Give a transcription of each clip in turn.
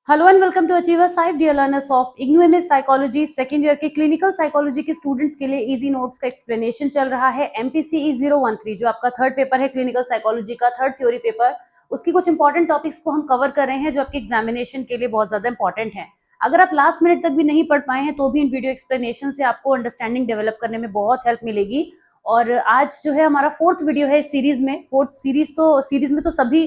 Hello and welcome to achiever 5 dear learners of IGNOU MS psychology second year के clinical psychology के students के लिए easy notes का explanation चल रहा है। एमपीसीई 013 जो आपका थर्ड पेपर है क्लिनिकल साइकोलॉजी का थर्ड थ्योरी पेपर, उसकी कुछ इंपॉर्टेंट टॉपिक्स को हम कवर कर रहे हैं जो आपके एग्जामिनेशन के लिए बहुत ज्यादा इंपॉर्टेंट है। अगर आप लास्ट मिनट तक भी नहीं पढ़ पाए हैं तो भी इन वीडियो एक्सप्लेनेशन से आपको अंडरस्टैंडिंग डेवलप करने में बहुत हेल्प मिलेगी। और आज जो है हमारा फोर्थ वीडियो है सीरीज में। फोर्थ सीरीज में तो सभी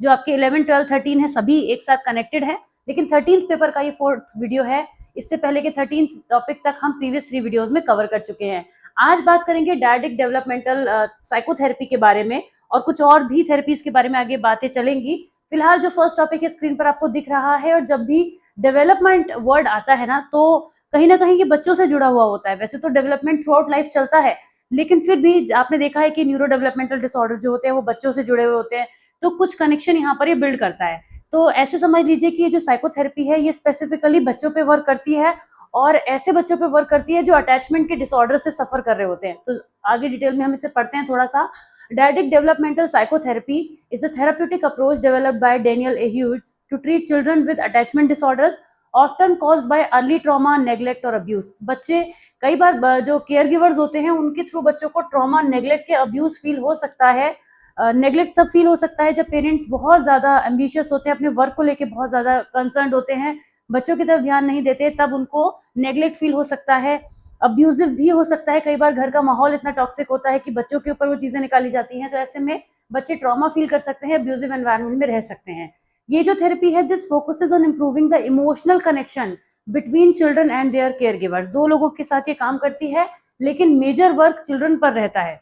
जो आपके 11, 12, 13 है सभी एक साथ कनेक्टेड है, लेकिन 13th पेपर का ये फोर्थ वीडियो है। इससे पहले के 13th टॉपिक तक हम प्रीवियस 3 वीडियोस में कवर कर चुके हैं। आज बात करेंगे डायडिक डेवलपमेंटल साइकोथेरेपी के बारे में और कुछ और भी थेरेपीज के बारे में आगे बातें चलेंगी। फिलहाल जो फर्स्ट टॉपिक है स्क्रीन पर आपको दिख रहा है, और जब भी डेवलपमेंट वर्ड आता है ना तो कहीं ना कहीं ये बच्चों से जुड़ा हुआ होता है। वैसे तो डेवलपमेंट थ्रू आउट लाइफ चलता है, लेकिन फिर भी आपने देखा है कि न्यूरो डेवलपमेंटल डिसऑर्डर जो होते हैं वो बच्चों से जुड़े हुए होते हैं, तो कुछ कनेक्शन यहाँ पर ये बिल्ड करता है। तो ऐसे समझ लीजिए कि ये जो साइकोथेरेपी है ये स्पेसिफिकली बच्चों पे वर्क करती है, और ऐसे बच्चों पे वर्क करती है जो अटैचमेंट के डिसऑर्डर से सफर कर रहे होते हैं। तो आगे डिटेल में हम इसे पढ़ते हैं थोड़ा सा। Dyadic developmental psychotherapy is a therapeutic approach developed by Daniel A Hughes to treat children with attachment disorders often caused by early trauma, neglect और अब्यूज। बच्चे कई बार जो केयर गिवर्स होते हैं उनके थ्रू बच्चों को ट्रॉमा, नेग्लेक्ट या अब्यूज फील हो सकता है। नेग्लेक्ट तब फील हो सकता है जब पेरेंट्स बहुत ज्यादा एम्बिशियस होते हैं, अपने वर्क को लेके बहुत ज्यादा कंसर्न होते हैं, बच्चों की तरफ ध्यान नहीं देते, तब उनको नेग्लेक्ट फील हो सकता है। अब्यूजिव भी हो सकता है, कई बार घर का माहौल इतना टॉक्सिक होता है कि बच्चों के ऊपर वो चीजें निकाली जाती हैं, तो ऐसे में बच्चे ट्रॉमा फील कर सकते हैं, अब्यूजिव एनवायरनमेंट में रह सकते हैं। ये जो थेरेपी है this focuses on improving the emotional connection between children and their care givers. दो लोगों के साथ ये काम करती है, लेकिन मेजर वर्क चिल्ड्रन पर रहता है।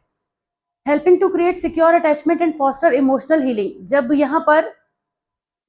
Helping to create secure attachment and foster emotional healing. जब यहाँ पर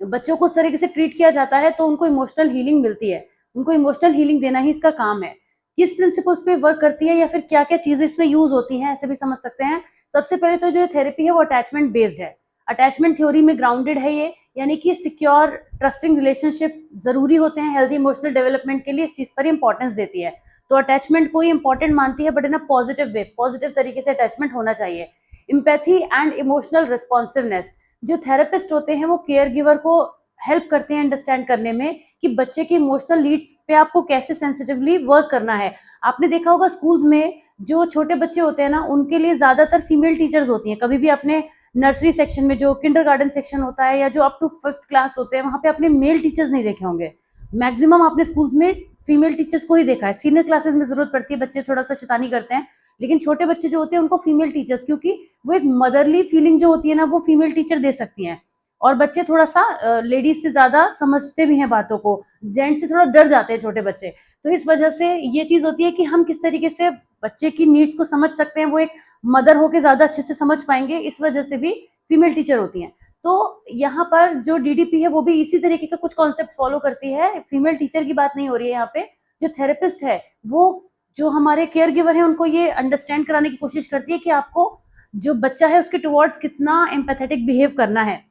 बच्चों को उस तरीके से ट्रीट किया जाता है तो उनको इमोशनल हीलिंग मिलती है। उनको इमोशनल हीलिंग देना ही इसका काम है। किस प्रिंसिपल्स पे वर्क करती है या फिर क्या क्या चीजें इसमें यूज होती हैं, ऐसे भी समझ सकते हैं। सबसे पहले तो जो थेरेपी है वो अटैचमेंट बेस्ड है, अटैचमेंट थ्योरी में ग्राउंडेड है ये, यानी कि सिक्योर ट्रस्टिंग रिलेशनशिप जरूरी होते हैं हेल्दी इमोशनल डेवलपमेंट के लिए, इस चीज पर इंपॉर्टेंस देती है। तो अटैचमेंट को ही इंपॉर्टेंट मानती है, but in a positive way, positive तरीके से अटैचमेंट होना चाहिए। इम्पैथी एंड इमोशनल रिस्पॉन्सिवनेस, जो थेरेपिस्ट होते हैं वो केयर गिवर को हेल्प करते हैं अंडरस्टैंड करने में कि बच्चे की इमोशनल नीड्स पे आपको कैसे सेंसिटिवली वर्क करना है। आपने देखा होगा स्कूल्स में जो छोटे बच्चे होते हैं ना उनके लिए ज्यादातर फीमेल टीचर्स होती हैं। कभी भी अपने नर्सरी सेक्शन में जो किंडरगार्टन सेक्शन होता है या जो अप टू 5th क्लास होते हैं वहां पे अपने मेल टीचर्स नहीं देखे होंगे। मैक्सिमम आपने स्कूल्स में फीमेल टीचर्स को ही देखा है। सीनियर क्लासेस में जरूरत पड़ती है, बच्चे थोड़ा सा शैतानी करते हैं, लेकिन छोटे बच्चे जो होते हैं उनको फीमेल टीचर्स, क्योंकि वो एक मदरली फीलिंग जो होती है ना वो फीमेल टीचर दे सकती हैं। और बच्चे थोड़ा सा लेडीज से ज्यादा समझते भी हैं बातों को, जेंट्स से थोड़ा डर जाते हैं छोटे बच्चे। तो इस वजह से ये चीज होती है कि हम किस तरीके से बच्चे की नीड्स को समझ सकते हैं, वो एक मदर होके ज्यादा अच्छे से समझ पाएंगे, इस वजह से भी फीमेल टीचर होती हैं। तो यहाँ पर जो डीडीपी है वो भी इसी तरीके का कुछ कॉन्सेप्ट फॉलो करती है। फीमेल टीचर की बात नहीं हो रही है यहाँ पे। जो थेरेपिस्ट है वो जो हमारे केयर गिवर है उनको ये अंडरस्टैंड कराने की कोशिश करती है कि आपको जो बच्चा है उसके टुवर्ड्स कितना एम्पैथेटिक बिहेव करना है,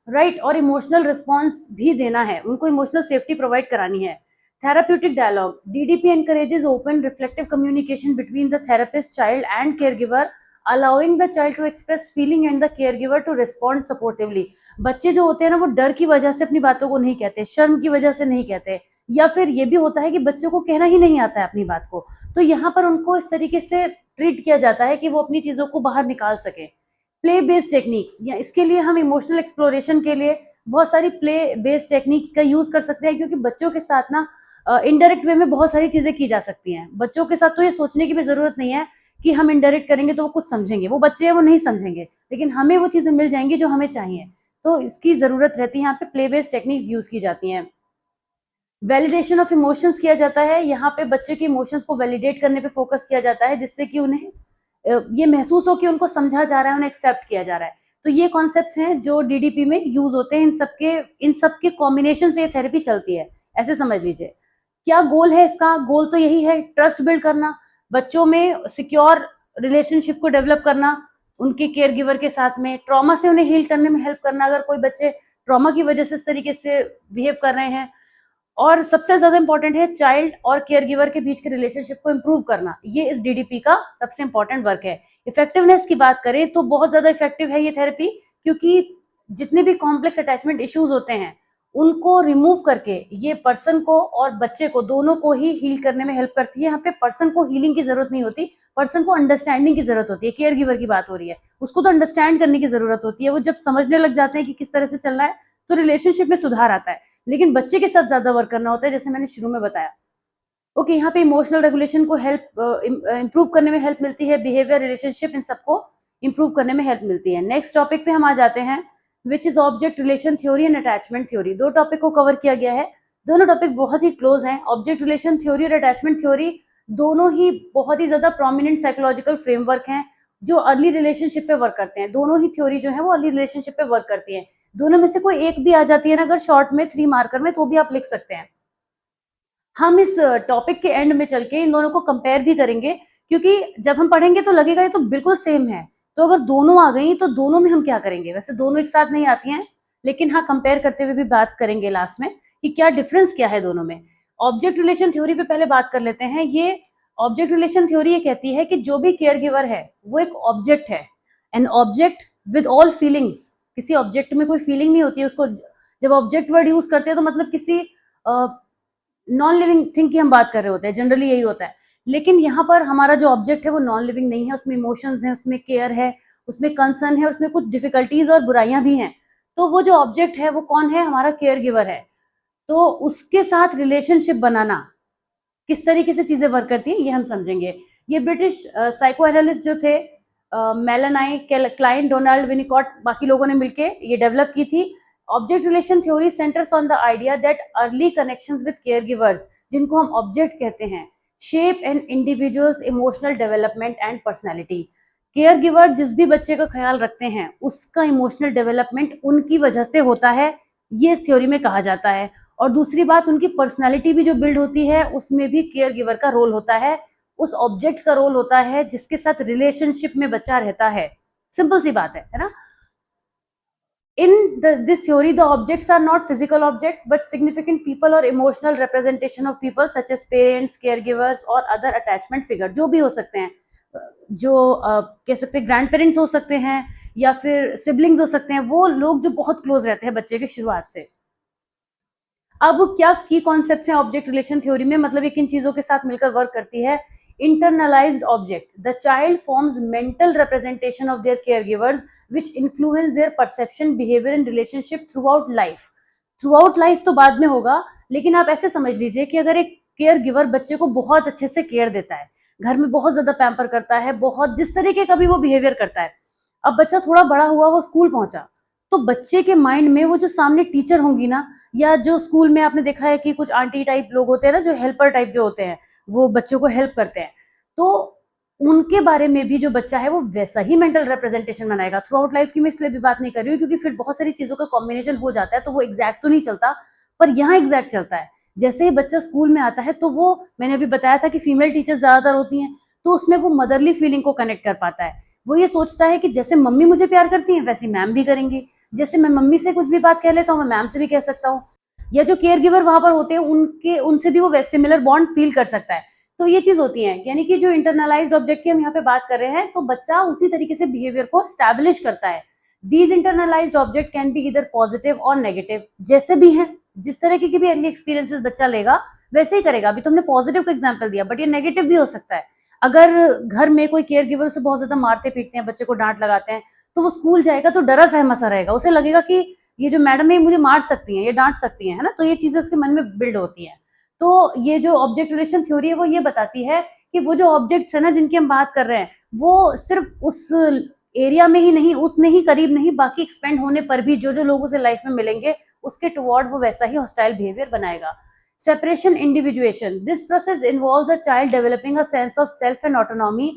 राइट, और इमोशनल रिस्पॉन्स भी देना है, उनको इमोशनल सेफ्टी प्रोवाइड करानी है। Therapeutic dialogue, DDP encourages open reflective communication between the therapist, child and care giver, allowing the child to express feeling and the care giver to respond supportively. बच्चे जो होते हैं ना वो डर की वजह से अपनी बातों को नहीं कहते, शर्म की वजह से नहीं कहते, या फिर ये भी होता है कि बच्चों को कहना ही नहीं आता है अपनी बात को। तो यहाँ पर उनको इस तरीके से ट्रीट किया जाता है कि वो अपनी चीजों को बाहर निकाल सके। प्ले बेस्ड टेक्निक्स, या इसके लिए हम इमोशनल एक्सप्लोरेशन के लिए बहुत सारी प्ले बेस्ड टेक्निक्स का यूज कर सकते हैं, क्योंकि बच्चों के साथ ना इनडायरेक्ट वे में बहुत सारी चीजें की जा सकती हैं। बच्चों के साथ तो ये सोचने की भी जरूरत नहीं है कि हम इनडायरेक्ट करेंगे तो वो कुछ समझेंगे, वो बच्चे हैं वो नहीं समझेंगे, लेकिन हमें वो चीजें मिल जाएंगी जो हमें चाहिए। तो इसकी जरूरत रहती है, यहाँ पे प्ले बेस्ड टेक्निक्स यूज की जाती हैं। वैलिडेशन ऑफ इमोशंस किया जाता है, यहाँ पे बच्चे के इमोशंस को वैलिडेट करने पे फोकस किया जाता है, जिससे कि उन्हें ये महसूस हो कि उनको समझा जा रहा है, उन्हें एक्सेप्ट किया जा रहा है। तो ये कॉन्सेप्ट्स हैं जो डीडीपी में यूज होते हैं। इन सबके कॉम्बिनेशन से ये थेरेपी चलती है, ऐसे समझ लीजिए। क्या गोल है इसका? गोल तो यही है, ट्रस्ट बिल्ड करना, बच्चों में सिक्योर रिलेशनशिप को डेवलप करना उनके केयर गिवर के साथ में, ट्रॉमा से उन्हें हील करने में हेल्प करना अगर कोई बच्चे ट्रॉमा की वजह से इस तरीके से बिहेव कर रहे हैं, और सबसे ज्यादा इंपॉर्टेंट है चाइल्ड और केयर गिवर के बीच के रिलेशनशिप को इंप्रूव करना। ये इस डीडीपी का सबसे इंपॉर्टेंट वर्क है। इफेक्टिवनेस की बात करें तो बहुत ज्यादा इफेक्टिव है ये थेरेपी, क्योंकि जितने भी कॉम्प्लेक्स अटैचमेंट इश्यूज होते हैं उनको रिमूव करके ये पर्सन को और बच्चे को दोनों को ही हील करने में हेल्प करती है। यहाँ पे पर्सन को हीलिंग की जरूरत नहीं होती, पर्सन को अंडरस्टैंडिंग की जरूरत होती है। केयर गिवर की बात हो रही है, उसको तो अंडरस्टैंड करने की जरूरत होती है। वो जब समझने लग जाते हैं कि किस तरह से चलना है तो रिलेशनशिप में सुधार आता है। लेकिन बच्चे के साथ ज्यादा वर्क करना होता है, जैसे मैंने शुरू में बताया। ओके, यहाँ पे इमोशनल रेगुलेशन को हेल्प इंप्रूव करने में हेल्प मिलती है, बिहेवियर, रिलेशनशिप, इन सबको इंप्रूव करने में हेल्प मिलती है। नेक्स्ट टॉपिक पे हम आ जाते हैं, which is object relation theory and attachment theory. दो टॉपिक को कवर किया गया है, दोनों टॉपिक बहुत ही क्लोज हैं। ऑब्जेक्ट रिलेशन थ्योरी और अटैचमेंट थ्योरी दोनों ही बहुत ही ज्यादा प्रोमिनेंट साइकोलॉजिकल फ्रेमवर्क हैं जो अर्ली रिलेशनशिप पे वर्क करते हैं। दोनों ही थ्योरी जो है वो अर्ली रिलेशनशिप पे वर्क करती है। दोनों में से कोई एक भी आ जाती है ना अगर शॉर्ट में 3 मार्कर में, तो भी आप लिख सकते हैं। हम इस टॉपिक के एंड में चल के इन दोनों को कंपेयर भी करेंगे, क्योंकि जब हम पढ़ेंगे तो लगेगा ये तो बिल्कुल सेम है। तो अगर दोनों आ गई तो दोनों में हम क्या करेंगे, वैसे दोनों एक साथ नहीं आती हैं, लेकिन हाँ कंपेयर करते हुए भी बात करेंगे लास्ट में कि क्या डिफरेंस क्या है दोनों में। ऑब्जेक्ट रिलेशन थ्योरी पे पहले बात कर लेते हैं। ये ऑब्जेक्ट रिलेशन थ्योरी ये कहती है कि जो भी केयर गिवर है वो एक ऑब्जेक्ट है, an object with all feelings. किसी ऑब्जेक्ट में कोई फीलिंग नहीं होती है, उसको जब ऑब्जेक्ट वर्ड यूज करते हैं तो मतलब किसी नॉन लिविंग थिंग की हम बात कर रहे होते हैं, जनरली यही होता है। लेकिन यहाँ पर हमारा जो ऑब्जेक्ट है वो नॉन लिविंग नहीं है, उसमें इमोशंस हैं, उसमें केयर है, उसमें कंसर्न है, उसमें कुछ डिफिकल्टीज और बुराइयां भी हैं। तो वो जो ऑब्जेक्ट है वो कौन है, हमारा केयर गिवर है। तो उसके साथ रिलेशनशिप बनाना किस तरीके से चीजें वर्क करती हैं ये हम समझेंगे। ये ब्रिटिश साइको एनालिस्ट जो थे मेलानाई क्लाइन, डोनाल्ड विनिकॉट, बाकी लोगों ने मिलके ये डेवलप की थी। Object relation theory centers on the idea that early connections with care givers, जिनको हम ऑब्जेक्ट कहते हैं, shape an individual's emotional development and personality. Care giver जिस भी बच्चे का ख्याल रखते हैं उसका इमोशनल डेवलपमेंट उनकी वजह से होता है, ये इस थ्योरी में कहा जाता है। और दूसरी बात, उनकी पर्सनैलिटी भी जो बिल्ड होती है उसमें भी केयर गिवर का रोल होता है, उस ऑब्जेक्ट का रोल होता है जिसके साथ रिलेशनशिप में बच्चा रहता है। सिंपल सी बात है ना। In this theory, the objects are not physical objects but significant people or emotional representation of people such as parents, caregivers और other attachment figure, जो भी हो सकते हैं, जो कह सकते हैं ग्रैंड पेरेंट्स हो सकते हैं या फिर सिबलिंग्स हो सकते हैं, वो लोग जो बहुत क्लोज रहते हैं बच्चे के शुरुआत से। अब क्या की कॉन्सेप्ट्स हैं ऑब्जेक्ट रिलेशन थ्योरी में, मतलब ये किन चीजों के साथ मिलकर वर्क करती है। internalized object, the child forms mental representation of their caregivers which influence their perception, behavior and relationship throughout life। throughout life तो बाद में होगा, लेकिन आप ऐसे समझ लीजिए कि अगर एक केयर गिवर बच्चे को बहुत अच्छे से केयर देता है, घर में बहुत ज्यादा पैम्पर करता है, बहुत जिस तरीके का भी वो बिहेवियर करता है, अब बच्चा थोड़ा बड़ा हुआ, वो स्कूल पहुंचा, तो बच्चे के माइंड में वो जो सामने टीचर होंगी ना, या जो स्कूल में आपने देखा है कि कुछ आंटी टाइप लोग होते हैं ना, जो हेल्पर टाइप जो होते हैं, वो बच्चों को हेल्प करते हैं, तो उनके बारे में भी जो बच्चा है वो वैसा ही मेंटल रिप्रेजेंटेशन बनाएगा। थ्रू आउट लाइफ की मैं इसलिए भी बात नहीं कर रही हूँ क्योंकि फिर बहुत सारी चीजों का कॉम्बिनेशन हो जाता है, तो वो एग्जैक्ट तो नहीं चलता, पर यहाँ एग्जैक्ट चलता है। जैसे ही बच्चा स्कूल में आता है तो वो, मैंने अभी बताया था कि फीमेल टीचर्स ज्यादातर होती हैं, तो उसमें वो मदरली फीलिंग को कनेक्ट कर पाता है। वो ये सोचता है कि जैसे मम्मी मुझे प्यार करती है वैसे मैम भी करेंगी, जैसे मैं मम्मी से कुछ भी बात कह लेता हूँ मैं मैम से भी कह सकता हूँ, या जो केयर गिवर वहां पर होते हैं उनसे भी वो सिमिलर बॉन्ड फील कर सकता है। तो ये चीज होती है, यानी कि जो इंटरनलाइज्ड ऑब्जेक्ट की हम यहाँ पे बात कर रहे हैं, तो बच्चा उसी तरीके से बिहेवियर को स्टैब्लिश करता है। These internalised object can be इधर पॉजिटिव और नेगेटिव, जैसे भी है, जिस तरीके की भी अर्ली एक्सपीरियंसेस बच्चा लेगा वैसे ही करेगा। अभी तुमने पॉजिटिव का एग्जाम्पल दिया, बट ये नेगेटिव भी हो सकता है। अगर घर में कोई केयर गिवर उसे बहुत ज्यादा मारते पीटते हैं, बच्चे को डांट लगाते हैं, तो वो स्कूल जाएगा तो डरा सहमा सा रहेगा, उसे लगेगा कि ये जो मैडम है मुझे मार सकती हैं, ये डांट सकती हैं, है ना। तो ये चीजें उसके मन में बिल्ड होती हैं। तो ये जो ऑब्जेक्ट रिलेशन थ्योरी है वो ये बताती है कि वो जो ऑब्जेक्ट्स है ना जिनकी हम बात कर रहे हैं, वो सिर्फ उस एरिया में ही नहीं, उतने ही करीब नहीं, बाकी एक्सपेंड होने पर भी जो जो लोग उसे लाइफ में मिलेंगे उसके टुवर्ड वो वैसा ही हॉस्टाइल बिहेवियर बनाएगा। Separation individuation, this process involves a child developing a sense of self and autonomy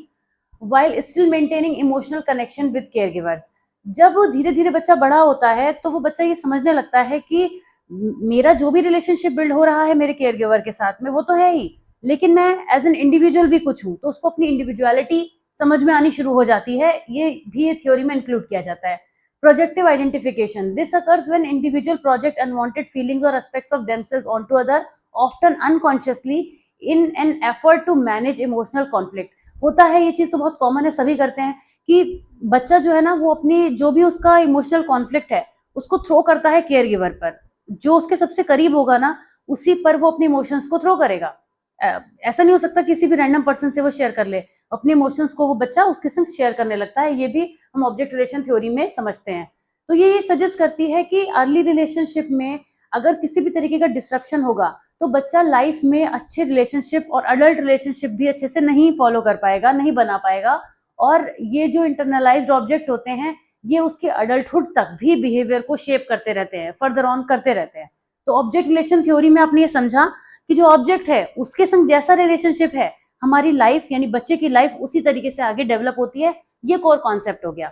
while still maintaining emotional connection with caregivers। जब धीरे धीरे बच्चा बड़ा होता है तो वो बच्चा ये समझने लगता है कि मेरा जो भी रिलेशनशिप बिल्ड हो रहा है मेरे केयर गिवर के साथ में वो तो है ही, लेकिन मैं एज एन इंडिविजुअल भी कुछ हूँ, तो उसको अपनी इंडिविजुअलिटी समझ में आनी शुरू हो जाती है। ये भी थ्योरी में इंक्लूड किया जाता है। Projective identification, this occurs when individual project unwanted feelings और aspects of themselves onto other, often unconsciously, in an effort to manage emotional conflict. होता है, ये चीज तो बहुत कॉमन है, सभी करते हैं कि बच्चा जो है ना वो अपनी जो भी उसका इमोशनल कॉन्फ्लिक्ट है उसको थ्रो करता है केयर गिवर पर। जो उसके सबसे करीब होगा ना, उसी पर वो अपने इमोशंस को थ्रो करेगा। ऐसा नहीं हो सकता किसी भी रैंडम पर्सन से वो शेयर कर ले अपने इमोशंस को, वो बच्चा उसके संग शेयर करने लगता है। ये भी हम ऑब्जेक्ट रिलेशन थ्योरी में समझते हैं। तो ये सजेस्ट करती है कि अर्ली रिलेशनशिप में अगर किसी भी तरीके का डिस्ट्रप्शन होगा तो बच्चा लाइफ में अच्छे रिलेशनशिप और अडल्ट रिलेशनशिप भी अच्छे से नहीं फॉलो कर पाएगा, नहीं बना पाएगा। और ये जो इंटरनलाइज्ड ऑब्जेक्ट होते हैं, ये उसके अडल्टहुड तक भी बिहेवियर को शेप करते रहते हैं, फर्दर ऑन करते रहते हैं। तो ऑब्जेक्ट रिलेशन थ्योरी में आपने ये समझा कि जो ऑब्जेक्ट है उसके संग जैसा रिलेशनशिप है, हमारी लाइफ यानी बच्चे की लाइफ उसी तरीके से आगे डेवलप होती है। ये कोर कॉन्सेप्ट हो गया।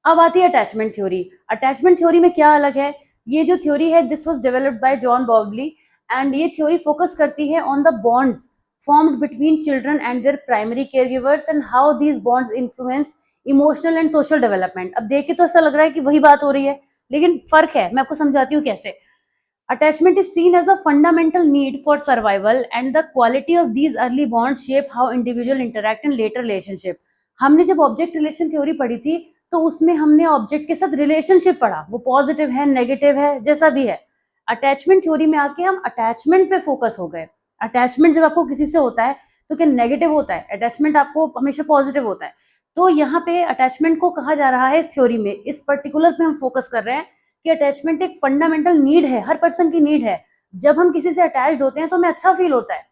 अब आती है अटैचमेंट थ्योरी। अटैचमेंट थ्योरी में क्या अलग है? ये जो थ्योरी है, this was developed by John Bowlby, and ये थ्योरी फोकस करती है on the bonds formed between children and their primary caregivers and how these bonds influence emotional and social development। अब देख के तो ऐसा लग रहा है कि वही बात हो रही है, लेकिन फर्क है। मैं आपको समझाती हूँ कैसे। Attachment is seen as a fundamental need for survival, and the quality of these early bonds shape how individual interact in later relationship। हमने जब ऑब्जेक्ट रिलेशन थ्योरी पढ़ी थी तो उसमें हमने ऑब्जेक्ट के साथ रिलेशनशिप पढ़ा, वो पॉजिटिव है, नेगेटिव है, जैसा भी है। अटैचमेंट थ्योरी में आके हम अटैचमेंट पे फोकस हो गए। अटैचमेंट जब आपको किसी से होता है तो क्या नेगेटिव होता है? अटैचमेंट आपको हमेशा पॉजिटिव होता है। तो यहाँ पे अटैचमेंट को कहा जा रहा है इस थ्योरी में, इस पर्टिकुलर पे हम फोकस कर रहे हैं कि अटैचमेंट एक फंडामेंटल नीड है, हर पर्सन की नीड है। जब हम किसी से अटैच्ड होते हैं तो हमें अच्छा फील होता है,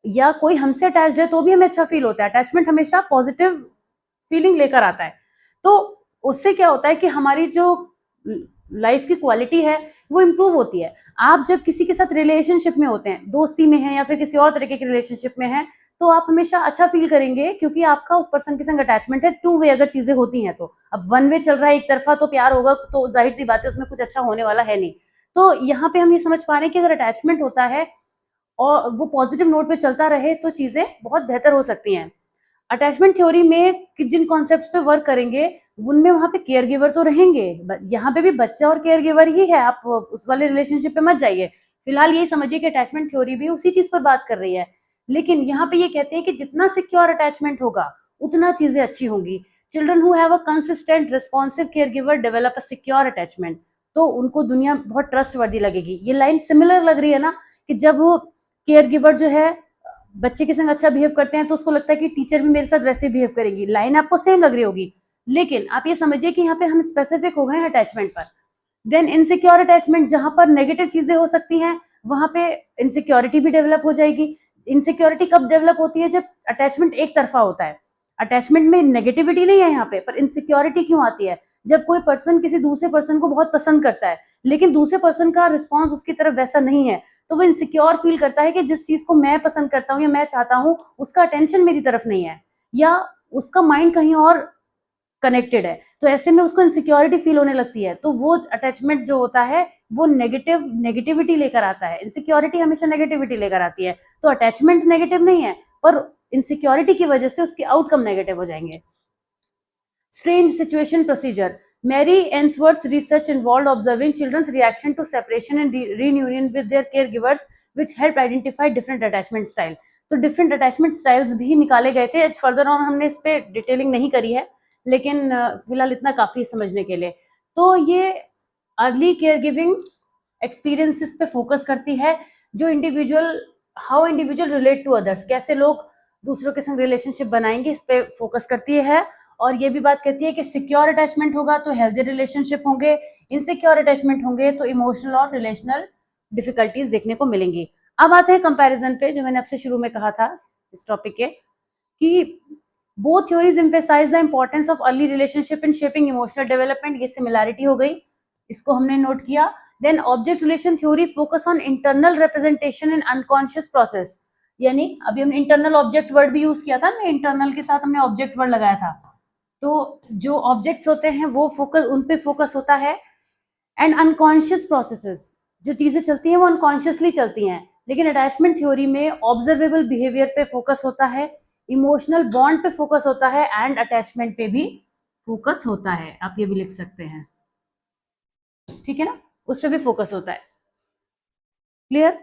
या कोई हमसे अटैच्ड है तो भी हमें अच्छा फील होता है। अटैचमेंट हमेशा पॉजिटिव फीलिंग लेकर आता है। तो उससे क्या होता है कि हमारी जो लाइफ की क्वालिटी है वो इम्प्रूव होती है। आप जब किसी के साथ रिलेशनशिप में होते हैं, दोस्ती में है या फिर किसी और तरीके की रिलेशनशिप में है, तो आप हमेशा अच्छा फील करेंगे, क्योंकि आपका उस पर्सन के संग अटैचमेंट है। टू वे अगर चीजें होती हैं तो, अब वन वे चल रहा है, एक तरफा तो प्यार होगा, तो जाहिर सी बात है उसमें कुछ अच्छा होने वाला है नहीं। तो यहाँ पे हम ये समझ पा रहे हैं कि अगर अटैचमेंट होता है और वो पॉजिटिव नोट पे चलता रहे तो चीजें बहुत बेहतर हो सकती हैं। अटैचमेंट थ्योरी में जिन कॉन्सेप्ट्स पे वर्क करेंगे उनमें वहां पे केयर गिवर तो रहेंगे, यहाँ पे भी बच्चा और केयर गिवर ही है, आप उस वाले रिलेशनशिप पे मत जाइए। फिलहाल यही समझिए कि अटैचमेंट थ्योरी भी उसी चीज पर बात कर रही है। लेकिन यहाँ पे ये कहते हैं कि जितना सिक्योर अटैचमेंट होगा उतना चीजें अच्छी होंगी। Children who have a consistent responsive care giver develop a secure attachment. तो उनको दुनिया बहुत ट्रस्ट वर्दी लगेगी। ये लाइन सिमिलर लग रही है ना, कि जब केयर गिवर जो है बच्चे के संग अच्छा बिहेव करते हैं तो उसको लगता है कि टीचर भी मेरे साथ वैसे बिहेव करेगी। लाइन आपको सेम लग रही होगी, लेकिन आप ये समझिए कि यहाँ पे हम स्पेसिफिक हो गए हैं अटैचमेंट पर। देन इनसिक्योर अटैचमेंट, जहां पर नेगेटिव चीजें हो सकती हैं, वहां पे इनसिक्योरिटी भी डेवलप हो जाएगी। इनसिक्योरिटी कब डेवलप होती है? जब अटैचमेंट एक तरफा होता है। अटैचमेंट में नेगेटिविटी नहीं है यहाँ पे, पर इनसिक्योरिटी क्यों आती है? जब कोई पर्सन किसी दूसरे पर्सन को बहुत पसंद करता है, लेकिन दूसरे पर्सन का रिस्पॉन्स उसकी तरफ वैसा नहीं है, तो वो इनसिक्योर फील करता है कि जिस चीज को मैं पसंद करता हूँ या मैं चाहता हूँ, उसका अटेंशन मेरी तरफ नहीं है, या उसका माइंड कहीं और कनेक्टेड है। तो ऐसे में उसको इनसिक्योरिटी फील होने लगती है। तो वो अटैचमेंट जो होता है वो नेगेटिविटी लेकर आता है। इनसिक्योरिटी हमेशा नेगेटिविटी लेकर आती है। तो अटैचमेंट नेगेटिव नहीं है, पर इनसिक्योरिटी की वजह से उसके आउटकम नेगेटिव हो जाएंगे। Strange situation procedure. Mary Ainsworth's research involved observing children's reaction to separation and reunion with their caregivers, which helped identify different attachment style. तो डिफरेंट अटैचमेंट स्टाइल्स भी निकाले गए थे। फर्दर ऑन हमने इस पे डिटेलिंग नहीं करी है, लेकिन फिलहाल इतना काफी समझने के लिए। तो ये अर्ली केयर गिविंग एक्सपीरियंसेस पे फोकस करती है, जो individual, how individual relate to others, कैसे लोग दूसरों के संग रिलेशनशिप बनाएंगे, इस पे फोकस करती है। और ये भी बात कहती है कि सिक्योर अटैचमेंट होगा तो हेल्दी रिलेशनशिप होंगे, इनसिक्योर अटैचमेंट होंगे तो इमोशनल और रिलेशनल डिफिकल्टीज देखने को मिलेंगी। अब आते हैं कंपैरिजन पे, जो मैंने आपसे शुरू में कहा था इस टॉपिक के, कि both theories emphasize the importance of early relationship in shaping emotional development. ये सिमिलैरिटी हो गई, इसको हमने नोट किया। Then object relation theory focus on internal representation and unconscious process, यानी अभी हमने इंटरनल ऑब्जेक्ट वर्ड भी यूज किया था ना, इंटरनल के साथ हमने ऑब्जेक्ट वर्ड लगाया था। तो जो ऑब्जेक्ट्स होते हैं वो फोकस, उन पे फोकस होता है। एंड अनकॉन्शियस प्रोसेसेस, जो चीजें चलती हैं वो अनकॉन्शियसली चलती हैं। लेकिन अटैचमेंट थ्योरी में ऑब्जर्वेबल बिहेवियर पे फोकस होता है, इमोशनल बॉन्ड पे फोकस होता है, एंड अटैचमेंट पे भी फोकस होता है। आप ये भी लिख सकते हैं, ठीक है ना, उस पे भी फोकस होता है। Clear?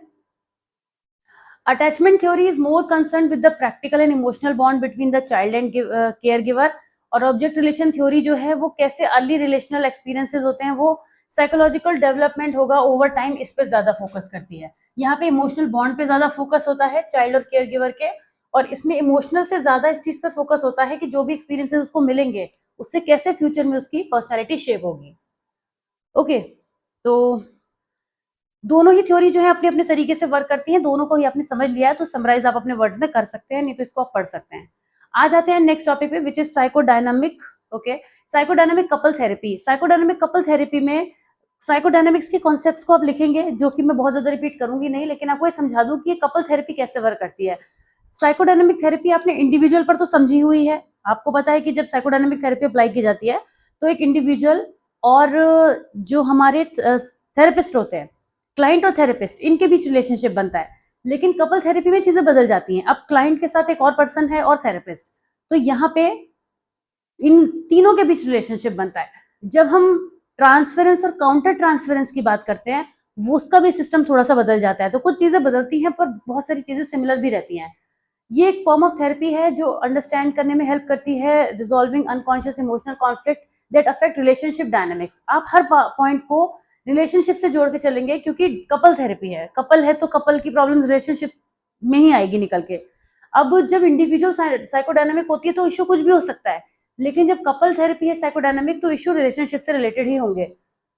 Attachment theory is more concern with the practical and emotional bond between the child and care giver. और ऑब्जेक्ट रिलेशन थ्योरी जो है वो कैसे अर्ली रिलेशनल एक्सपीरियंसेस होते हैं वो साइकोलॉजिकल डेवलपमेंट होगा ओवर टाइम, इस पे ज्यादा फोकस करती है। यहाँ पे इमोशनल बॉन्ड पे ज्यादा फोकस होता है चाइल्ड और केयर गिवर के, और इसमें इमोशनल से ज्यादा इस चीज पे फोकस होता है कि जो भी एक्सपीरियंसेस उसको मिलेंगे उससे कैसे फ्यूचर में उसकी पर्सनैलिटी शेप होगी। ओके, तो दोनों ही थ्योरी जो है अपने अपने तरीके से वर्क करती हैं, दोनों को ही आपने समझ लिया है तो समराइज आप अपने वर्ड्स में कर सकते हैं, नहीं तो इसको आप पढ़ सकते हैं। आ जाते हैं नेक्स्ट टॉपिक पे which is psychodynamic. Okay, psychodynamic couple therapy. Psychodynamic couple therapy में साइकोडायनामिक्स के कॉन्सेप्ट्स को आप लिखेंगे, जो कि मैं बहुत ज्यादा रिपीट करूंगी नहीं, लेकिन आपको ये समझा दूं कि ये कपल थेरेपी कैसे वर्क करती है। साइकोडायनामिक थेरेपी आपने इंडिविजुअल पर तो समझी हुई है, आपको पता है कि जब साइकोडायनामिक थेरेपी अप्लाई की जाती है तो एक इंडिविजुअल और जो हमारे थेरेपिस्ट होते हैं, क्लाइंट और थेरेपिस्ट, इनके बीच रिलेशनशिप बनता है। लेकिन कपल थेरेपी में चीजें बदल जाती हैं, अब क्लाइंट के साथ एक और पर्सन है और थेरेपिस्ट, तो यहाँ पे इन तीनों के बीच रिलेशनशिप बनता है। जब हम ट्रांसफरेंस और काउंटर ट्रांसफरेंस की बात करते हैं, वो उसका भी सिस्टम थोड़ा सा बदल जाता है। तो कुछ चीजें बदलती हैं पर बहुत सारी चीजें सिमिलर भी रहती हैं। ये एक फॉर्म ऑफ थेरेपी है जो अंडरस्टैंड करने में हेल्प करती है resolving unconscious emotional conflict that affect relationship dynamics. आप हर पॉइंट को रिलेशनशिप से जोड़ के चलेंगे, क्योंकि कपल थेरेपी है, कपल है तो कपल की प्रॉब्लम रिलेशनशिप में ही आएगी निकल के। अब जब इंडिविजुअल साइकोडायनामिक होती है तो इश्यू कुछ भी हो सकता है, लेकिन जब कपल थेरेपी है साइकोडायनामिक तो इश्यू रिलेशनशिप से रिलेटेड ही होंगे।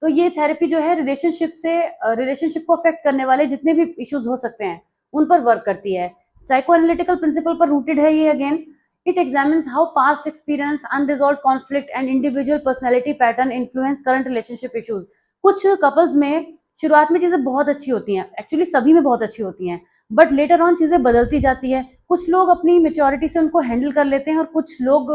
तो ये थेरेपी जो है रिलेशनशिप को अफेक्ट करने वाले जितने भी इश्यूज हो सकते हैं उन पर वर्क करती है। साइको एनालिटिकल प्रिंसिपल पर रूटेड है ये। Again it examines how past experience, unresolved conflict and individual personality pattern influence current relationship issues. कुछ कपल्स में शुरुआत में चीजें बहुत अच्छी होती हैं, एक्चुअली सभी में बहुत अच्छी होती हैं, बट लेटर ऑन चीजें बदलती जाती है। कुछ लोग अपनी मेच्योरिटी से उनको हैंडल कर लेते हैं, और कुछ लोग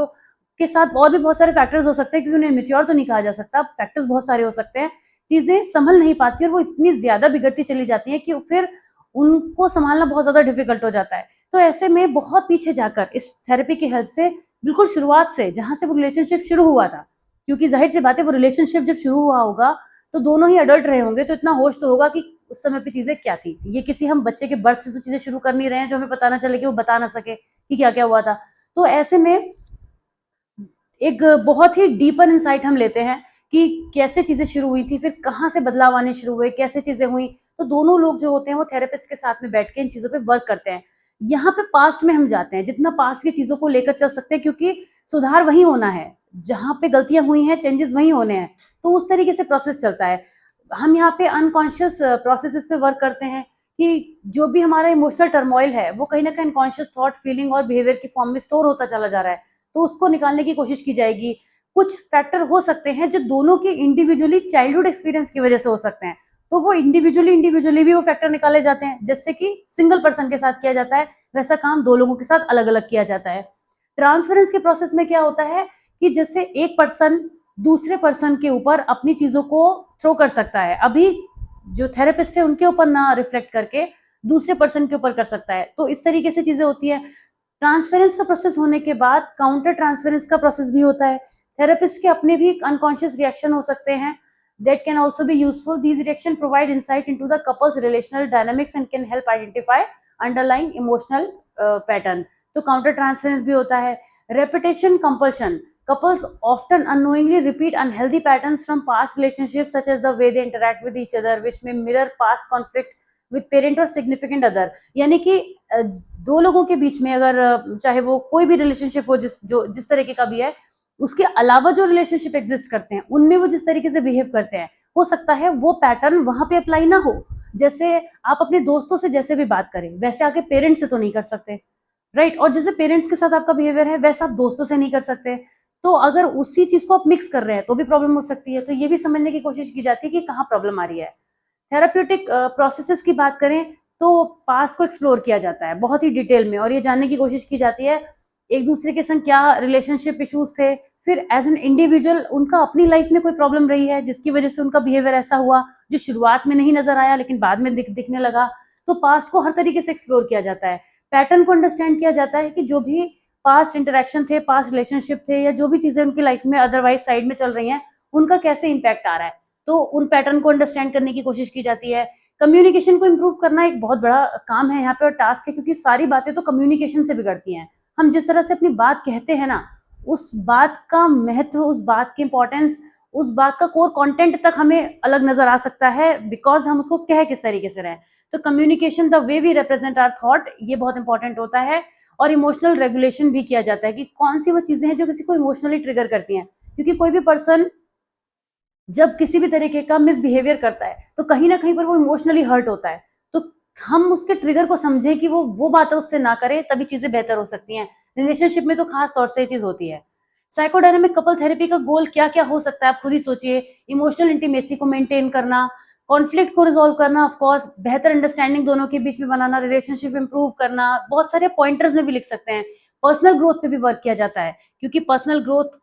के साथ और भी बहुत सारे फैक्टर्स हो सकते हैं, क्योंकि उन्हें मेच्योर तो नहीं कहा जा सकता, फैक्टर्स बहुत सारे हो सकते हैं, चीजें संभल नहीं पाती और वो इतनी ज्यादा बिगड़ती चली जाती है कि फिर उनको संभालना बहुत ज्यादा डिफिकल्ट हो जाता है। तो ऐसे में बहुत पीछे जाकर इस थेरेपी की हेल्प से, बिल्कुल शुरुआत से जहां से वो रिलेशनशिप शुरू हुआ था, क्योंकि जाहिर सी बात है वो रिलेशनशिप जब शुरू हुआ होगा तो दोनों ही अडल्ट रहे होंगे, तो इतना होश तो होगा कि उस समय पे चीजें क्या थी। ये किसी हम बच्चे के बर्थ से तो चीजें शुरू कर नहीं रहे हैं जो हमें पता ना चले, कि वो बता ना सके कि क्या क्या हुआ था। तो ऐसे में एक बहुत ही डीपर इंसाइट हम लेते हैं कि कैसे चीजें शुरू हुई थी, फिर कहाँ से बदलाव आने शुरू हुए, कैसे चीजें हुई। तो दोनों लोग जो होते हैं वो थेरेपिस्ट के साथ में बैठ के इन चीजों पे वर्क करते हैं। यहाँ पे पास्ट में हम जाते हैं, जितना पास्ट की चीजों को लेकर चल सकते हैं, क्योंकि सुधार वही होना है, जहाँ पे गलतियां हुई हैं चेंजेस वही होने हैं। तो उस तरीके से प्रोसेस चलता है। हम यहाँ पे अनकॉन्शियस प्रोसेसेस पे वर्क करते हैं कि जो भी हमारा इमोशनल टर्मोइल है वो कहीं ना कहीं अनकॉन्शियस थॉट, फीलिंग और बिहेवियर की फॉर्म में स्टोर होता चला जा रहा है, तो उसको निकालने की कोशिश की जाएगी। कुछ फैक्टर हो सकते हैं जो दोनों के इंडिविजुअली चाइल्डहुड एक्सपीरियंस की वजह से हो सकते हैं, तो वो इंडिविजुअली भी वो फैक्टर निकाले जाते हैं। जैसे कि सिंगल पर्सन के साथ किया जाता है, वैसा काम दो लोगों के साथ अलग अलग किया जाता है। ट्रांसफरेंस के प्रोसेस में क्या होता है कि जैसे एक पर्सन दूसरे पर्सन के ऊपर अपनी चीजों को थ्रो कर सकता है, अभी जो थेरेपिस्ट है उनके ऊपर ना रिफ्लेक्ट करके दूसरे पर्सन के ऊपर कर सकता है। तो इस तरीके से चीजें होती है। ट्रांसफरेंस का प्रोसेस होने के बाद काउंटर ट्रांसफरेंस का प्रोसेस भी होता है। थेरेपिस्ट के अपने भी अनकॉन्शियस रिएक्शन हो सकते हैं that can also be useful. These reactions provide insight into the couple's relational dynamics and can help identify underlying emotional pattern. तो counter transference भी होता है। Repetition compulsion. Couples often unknowingly repeat unhealthy patterns from past relationships, such as the way they interact with each other, which may mirror past conflict with parent or significant other. यानी कि दो लोगों के बीच में अगर चाहे वो कोई भी रिलेशनशिप हो, जिस तरीके का भी है, उसके अलावा जो रिलेशनशिप एग्जिस्ट करते हैं उनमें वो जिस तरीके से बिहेव करते हैं, हो सकता है वो पैटर्न वहां पे अप्लाई ना हो। जैसे आप अपने दोस्तों से जैसे भी बात करें वैसे आके पेरेंट्स से तो नहीं कर सकते, राइट? और जैसे पेरेंट्स के साथ आपका बिहेवियर है वैसा आप दोस्तों से नहीं कर सकते। तो अगर उसी चीज को आप मिक्स कर रहे हैं तो भी प्रॉब्लम हो सकती है। तो ये भी समझने की कोशिश की जाती है कि कहाँ प्रॉब्लम आ रही है। थेराप्यूटिक प्रोसेसेस की बात करें तो पास्ट को एक्सप्लोर किया जाता है बहुत ही डिटेल में, और ये जानने की कोशिश की जाती है एक दूसरे के संग क्या रिलेशनशिप इश्यूज थे, फिर एज एन इंडिविजुअल उनका अपनी लाइफ में कोई प्रॉब्लम रही है जिसकी वजह से उनका बिहेवियर ऐसा हुआ जो शुरुआत में नहीं नजर आया लेकिन बाद में दिखने लगा। तो पास्ट को हर तरीके से एक्सप्लोर किया जाता है। पैटर्न को अंडरस्टैंड किया जाता है कि जो भी पास्ट इंटरेक्शन थे, पास्ट रिलेशनशिप थे, या जो भी चीजें उनकी लाइफ में अदरवाइज साइड में चल रही हैं उनका कैसे इम्पैक्ट आ रहा है, तो उन पैटर्न को अंडरस्टैंड करने की कोशिश की जाती है। कम्युनिकेशन को इम्प्रूव करना एक बहुत बड़ा काम है यहाँ पे और टास्क है, क्योंकि सारी बातें तो कम्युनिकेशन से बिगड़ती हैं। हम जिस तरह से अपनी बात कहते हैं ना, उस बात का महत्व, उस बात की इंपॉर्टेंस उस बात का कोर कंटेंट तक हमें अलग नजर आ सकता है, बिकॉज हम उसको कह किस तरीके से रहे हैं। तो communication, the way we represent our thought, ये बहुत इंपॉर्टेंट होता है। और इमोशनल रेगुलेशन भी किया जाता है कि कौन सी वो चीजें हैं जो किसी को इमोशनली ट्रिगर करती हैं, क्योंकि कोई भी पर्सन जब किसी भी तरीके का मिसबिहेवियर करता है तो कहीं ना कहीं पर वो इमोशनली हर्ट होता है। तो हम उसके ट्रिगर को समझें कि वो बातें उससे ना करे, तभी चीजें बेहतर हो सकती हैं। रिलेशनशिप में तो खास तौर से ये चीज होती है। साइकोडायनामिक कपल थेरेपी का गोल क्या क्या हो सकता है, आप खुद ही सोचिए। इमोशनल इंटीमेसी को मेंटेन करना, कॉन्फ्लिक्ट को रिजोल्व करना, ऑफ कोर्स बेहतर अंडरस्टैंडिंग दोनों के बीच में बनाना, रिलेशनशिप इंप्रूव करना, बहुत सारे पॉइंटर्स में भी लिख सकते हैं। पर्सनल ग्रोथ पे भी वर्क किया जाता है, क्योंकि पर्सनल ग्रोथ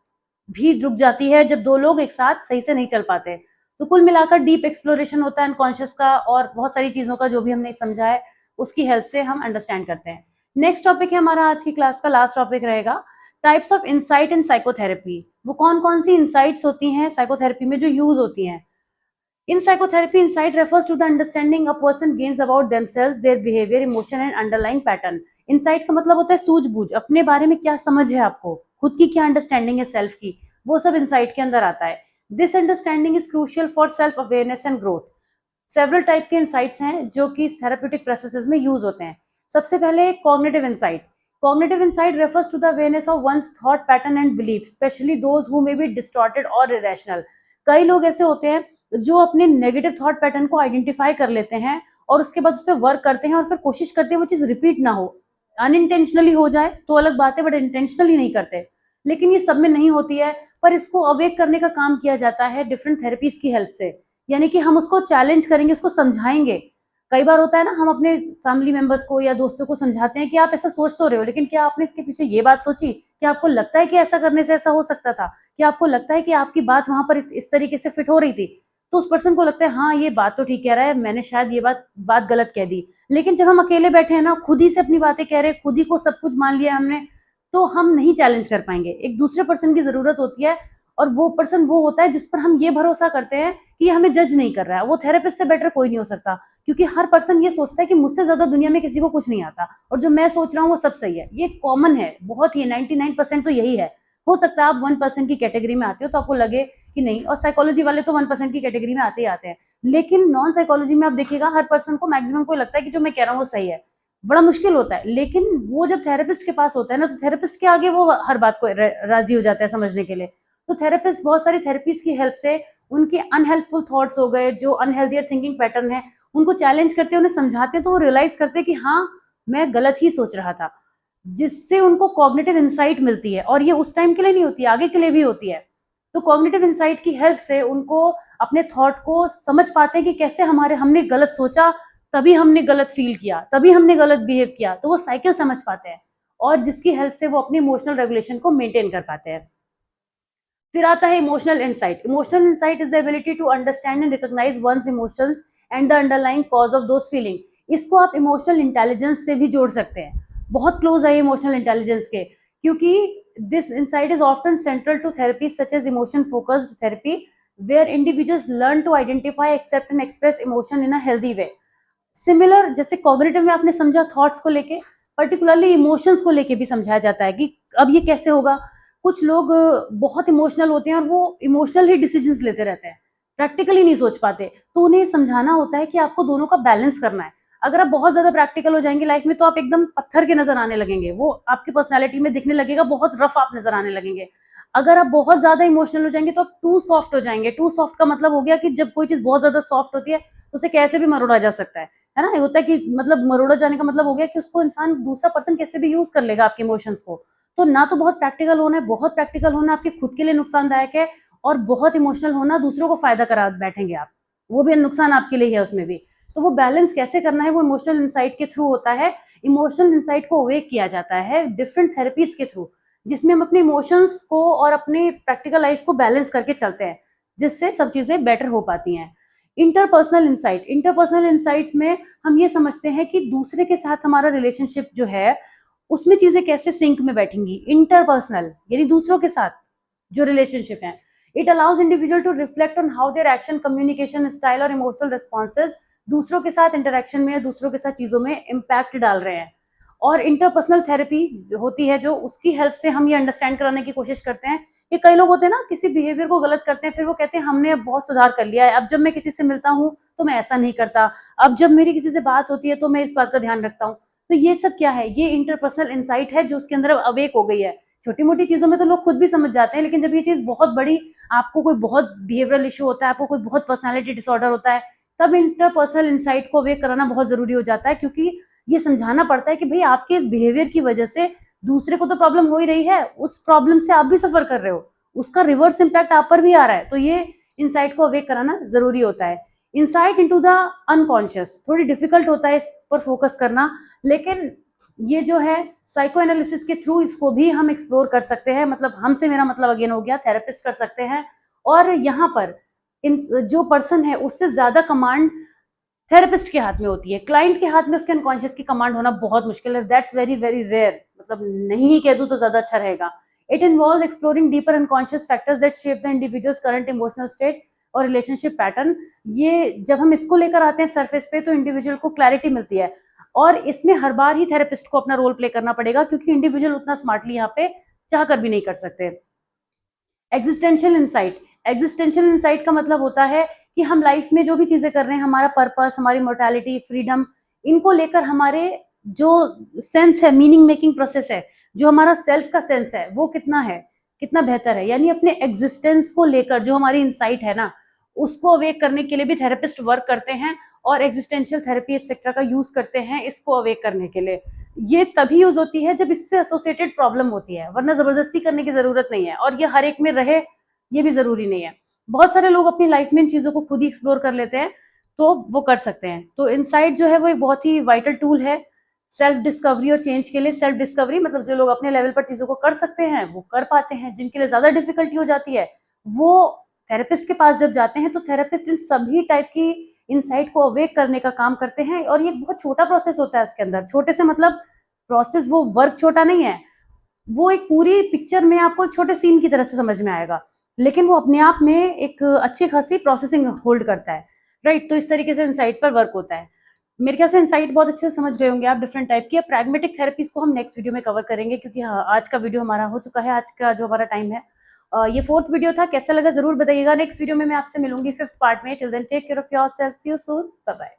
भी रुक जाती है जब दो लोग एक साथ सही से नहीं चल पाते। तो कुल मिलाकर डीप एक्सप्लोरेशन होता है अनकॉन्शियस का, और बहुत सारी चीजों का जो भी हमने समझा है उसकी हेल्प से हम अंडरस्टैंड करते हैं। नेक्स्ट टॉपिक है हमारा आज की क्लास का लास्ट टॉपिक रहेगा, types of insight in psychotherapy. वो कौन कौन सी इंसाइट्स होती हैं साइकोथेरेपी में जो यूज होती हैं। In psychotherapy, insight refers to the understanding a person gains about themselves, their behavior, emotion and underlying pattern. Insight का मतलब होता है सूझबूझ, अपने बारे में क्या समझ है आपको, खुद की क्या अंडरस्टैंडिंग है सेल्फ की, वो सब इंसाइट के अंदर आता है। This understanding is crucial for self awareness and growth. Several type के इंसाइट्स हैं जो कि थेरेप्यूटिक प्रोसेसेस में यूज होते हैं। सबसे पहले cognitive insight. Cognitive insight refers to the awareness of one's thought pattern and belief, especially those who may be distorted or irrational. कई लोग ऐसे होते हैं जो अपने नेगेटिव थॉट पैटर्न को आइडेंटिफाई कर लेते हैं और उसके बाद उस पर वर्क करते हैं और फिर कोशिश करते हैं वो चीज रिपीट ना हो। अनइंटेंशनली हो जाए तो अलग बात है, बट इंटेंशनली नहीं करते। लेकिन ये सब में नहीं होती है, पर इसको अवेक करने का काम किया जाता है डिफरेंट थेरेपीज की हेल्प से। यानी कि हम उसको चैलेंज करेंगे, उसको समझाएंगे। कई बार होता है ना, हम अपने फैमिली मेंबर्स को या दोस्तों को समझाते हैं कि आप ऐसा सोच तो रहे हो, लेकिन क्या आपने इसके पीछे ये बात सोची, क्या आपको लगता है कि ऐसा करने से ऐसा हो सकता था, क्या आपको लगता है कि आपकी बात वहां पर इस तरीके से फिट हो रही थी। तो उस पर्सन को लगता है हाँ ये बात तो ठीक कह रहा है, मैंने शायद ये बात गलत कह दी। लेकिन जब हम अकेले बैठे हैं ना, खुद ही से अपनी बातें कह रहे हैं, खुद ही को सब कुछ मान लिया हमने, तो हम नहीं चैलेंज कर पाएंगे। एक दूसरे पर्सन की जरूरत होती है, और वो पर्सन वो होता है जिस पर हम ये भरोसा करते हैं कि ये हमें जज नहीं कर रहा है। वो थेरेपिस्ट से बेटर कोई नहीं हो सकता, क्योंकि हर पर्सन ये सोचता है कि मुझसे ज्यादा दुनिया में किसी को कुछ नहीं आता, और जो मैं सोच रहा हूँ वो सब सही है। ये कॉमन है, बहुत ही 99% तो यही है। हो सकता है आप 1% की कैटेगरी में आते हो तो आपको लगे कि नहीं, और साइकोलॉजी वाले तो 1% की कैटेगरी में आते ही आते हैं। लेकिन नॉन साइकोलॉजी में आप देखिएगा, हर पर्सन को मैक्सिमम को लगता है कि जो मैं कह रहा हूँ वो सही है। बड़ा मुश्किल होता है, लेकिन वो जब थेरेपिस्ट के पास होता है ना, तो थेरेपिस्ट के आगे वो हर बात को राजी हो जाता है समझने के लिए। तो थेरेपिस्ट बहुत सारी थेरेपीज की हेल्प से उनके अनहेल्पफुल थॉट्स हो गए, जो अनहेल्दियर थिंकिंग पैटर्न है, उनको चैलेंज करते हैं, उन्हें समझाते हैं, तो वो रियलाइज करते हैं कि हाँ मैं गलत ही सोच रहा था, जिससे उनको कॉग्निटिव इंसाइट मिलती है। और ये उस टाइम के लिए नहीं होती, आगे के लिए भी होती है। तो कॉग्निटिव इंसाइट की हेल्प से उनको अपने थॉट को समझ पाते हैं कि कैसे हमने गलत सोचा, तभी हमने गलत फील किया, तभी हमने गलत बिहेव किया। तो वो साइकिल समझ पाते हैं, और जिसकी हेल्प से वो अपनी इमोशनल रेगुलेशन को मेंटेन कर पाते हैं। फिर आता है emotional insight. Emotional insight is the ability to understand and recognize one's emotions and the underlying cause of those feeling. इसको आप इमोशनल इंटेलिजेंस से भी जोड़ सकते हैं, बहुत क्लोज है इमोशनल इंटेलिजेंस के, क्योंकि this insight is often central to therapy such as emotion focused therapy, where individuals learn to identify, accept and express emotion in a healthy way. Similar जैसे कॉग्निटिव में आपने समझा थॉट्स को लेके, particularly emotions को लेके भी समझाया जाता है कि अब ये कैसे होगा। कुछ लोग बहुत इमोशनल होते हैं और वो इमोशनल ही डिसीजंस लेते रहते हैं, प्रैक्टिकली नहीं सोच पाते। तो उन्हें समझाना होता है कि आपको दोनों का बैलेंस करना है। अगर आप बहुत ज्यादा प्रैक्टिकल हो जाएंगे लाइफ में, तो आप एकदम पत्थर के नजर आने लगेंगे, वो आपकी पर्सनैलिटी में दिखने लगेगा, बहुत रफ आप नजर आने लगेंगे। अगर आप बहुत ज्यादा इमोशनल हो जाएंगे तो आप टू सॉफ्ट हो जाएंगे। टू सॉफ्ट का मतलब हो गया कि जब कोई चीज बहुत ज्यादा सॉफ्ट होती है तो उसे कैसे भी मरोड़ा जा सकता है ना। ये होता है कि मतलब मरोड़ा जाने का मतलब हो गया कि उसको इंसान, दूसरा पर्सन कैसे भी यूज कर लेगा आपके इमोशंस को। तो ना तो बहुत प्रैक्टिकल होना है, बहुत प्रैक्टिकल होना आपके खुद के लिए नुकसानदायक है, और बहुत इमोशनल होना दूसरों को फायदा करा बैठेंगे आप, वो भी नुकसान आपके लिए है उसमें भी। तो वो बैलेंस कैसे करना है, वो इमोशनल इंसाइट के थ्रू होता है। इमोशनल इंसाइट को अवेक किया जाता है डिफरेंट थेरेपीज के थ्रू, जिसमें हम अपने इमोशंस को और अपनी प्रैक्टिकल लाइफ को बैलेंस करके चलते हैं, जिससे सब चीजें बेटर हो पाती हैं। Interpersonal insight. इंटरपर्सनल इंसाइट्स में हम ये समझते हैं कि दूसरे के साथ हमारा रिलेशनशिप जो है, उसमें चीजें कैसे सिंक में बैठेंगी। इंटरपर्सनल यानी दूसरों के साथ जो रिलेशनशिप है। It allows individual to reflect on how their action, communication style और इमोशनल रिस्पॉन्सेज दूसरों के साथ इंटरेक्शन में, दूसरों के साथ चीजों में इम्पैक्ट डाल रहे हैं। और इंटरपर्सनल थेरेपी होती है जो, उसकी हेल्प से हम ये अंडरस्टैंड कराने की कोशिश करते हैं ये कई लोग होते हैं ना, किसी बिहेवियर को गलत करते हैं, फिर वो कहते हैं हमने अब बहुत सुधार कर लिया है, अब जब मैं किसी से मिलता हूँ तो मैं ऐसा नहीं करता, अब जब मेरी किसी से बात होती है तो मैं इस बात का ध्यान रखता हूँ। तो ये सब क्या है? ये इंटरपर्सनल इंसाइट है जो उसके अंदर अब अवेक हो गई है। छोटी मोटी चीजों में तो लोग खुद भी समझ जाते हैं, लेकिन जब ये चीज बहुत बड़ी, आपको कोई बहुत बिहेवियरल इशू होता है, आपको कोई बहुत पर्सनैलिटी डिसऑर्डर होता है, तब इंटरपर्सनल इंसाइट को अवेक कराना बहुत जरूरी हो जाता है, क्योंकि ये समझाना पड़ता है कि भाई आपके इस बिहेवियर की वजह से दूसरे को तो प्रॉब्लम हो ही रही है, उस प्रॉब्लम से आप भी सफर कर रहे हो, उसका रिवर्स इम्पैक्ट आप पर भी आ रहा है। तो ये इंसाइट को अवेक कराना जरूरी होता है। इंसाइट इनटू द अनकॉन्शियस थोड़ी डिफिकल्ट होता है इस पर फोकस करना, लेकिन ये जो है साइको एनालिसिस के थ्रू इसको भी हम एक्सप्लोर कर सकते हैं। मतलब हमसे मेरा मतलब अगेन हो गया, थेरेपिस्ट कर सकते हैं। और यहाँ पर इन जो पर्सन है उससे ज्यादा कमांड थेरेपिस्ट के हाथ में होती है, क्लाइंट के हाथ में उसके अनकॉन्शियस की कमांड होना बहुत मुश्किल है। दैट्स वेरी वेरी रेयर, मतलब नहीं ही कह दूं तो ज्यादा अच्छा रहेगा। It involves exploring deeper unconscious factors that shape the individuals current emotional state और रिलेशनशिप पैटर्न। ये जब हम इसको लेकर आते हैं सरफेस पे तो इंडिविजुअल को क्लैरिटी मिलती है, और इसमें हर बार ही थेरेपिस्ट को अपना रोल प्ले करना पड़ेगा, क्योंकि इंडिविजुअल उतना स्मार्टली यहाँ पे चाह कर भी नहीं कर सकते। एग्जिस्टेंशियल इंसाइट, एग्जिस्टेंशियल इंसाइट का मतलब होता है कि हम लाइफ में जो भी चीजें कर रहे हैं, हमारा पर्पस, हमारी मोर्टैलिटी, फ्रीडम, इनको लेकर हमारे जो सेंस है, मीनिंग मेकिंग प्रोसेस है, जो हमारा सेल्फ का सेंस है वो कितना है, कितना बेहतर है। यानी अपने एग्जिस्टेंस को लेकर जो हमारी इंसाइट है ना, उसको अवेक करने के लिए भी थेरेपिस्ट वर्क करते हैं, और एग्जिस्टेंशियल थेरेपी एक्सेट्रा का यूज करते हैं इसको अवेक करने के लिए। ये तभी यूज होती है जब इससे एसोसिएटेड प्रॉब्लम होती है, वरना जबरदस्ती करने की जरूरत नहीं है, और ये हर एक में रहे ये भी जरूरी नहीं है। बहुत सारे लोग अपनी लाइफ में इन चीजों को खुद ही एक्सप्लोर कर लेते हैं, तो वो कर सकते हैं। तो इनसाइट जो है वो एक बहुत ही वाइटल टूल है सेल्फ डिस्कवरी और चेंज के लिए। सेल्फ डिस्कवरी मतलब जो लोग अपने लेवल पर चीजों को कर सकते हैं वो कर पाते हैं, जिनके लिए ज्यादा डिफिकल्टी हो जाती है वो थेरेपिस्ट के पास जब जाते हैं तो थेरेपिस्ट इन सभी टाइप की इनसाइट को अवेक करने का काम करते हैं। और ये बहुत छोटा प्रोसेस होता है, इसके अंदर छोटे से मतलब प्रोसेस, वो वर्क छोटा नहीं है, वो एक पूरी पिक्चर में आपको एक छोटे सीन की तरह से समझ में आएगा, लेकिन वो अपने आप में एक अच्छी खासी प्रोसेसिंग होल्ड करता है। राइट, तो इस तरीके से इंसाइट पर वर्क होता है। मेरे ख्याल से इंसाइट बहुत अच्छे से समझ गए होंगे आप डिफरेंट टाइप की। प्रैग्मेटिक थेरेपीज को हम नेक्स्ट वीडियो में कवर करेंगे, क्योंकि हाँ आज का वीडियो हमारा हो चुका है, आज का जो हमारा टाइम है। ये 4th वीडियो था, कैसा लगा जरूर बताइएगा। नेक्स्ट वीडियो में मैं आपसे मिलूंगी 5th पार्ट में। Till then take care of yourself, see you soon, bye bye.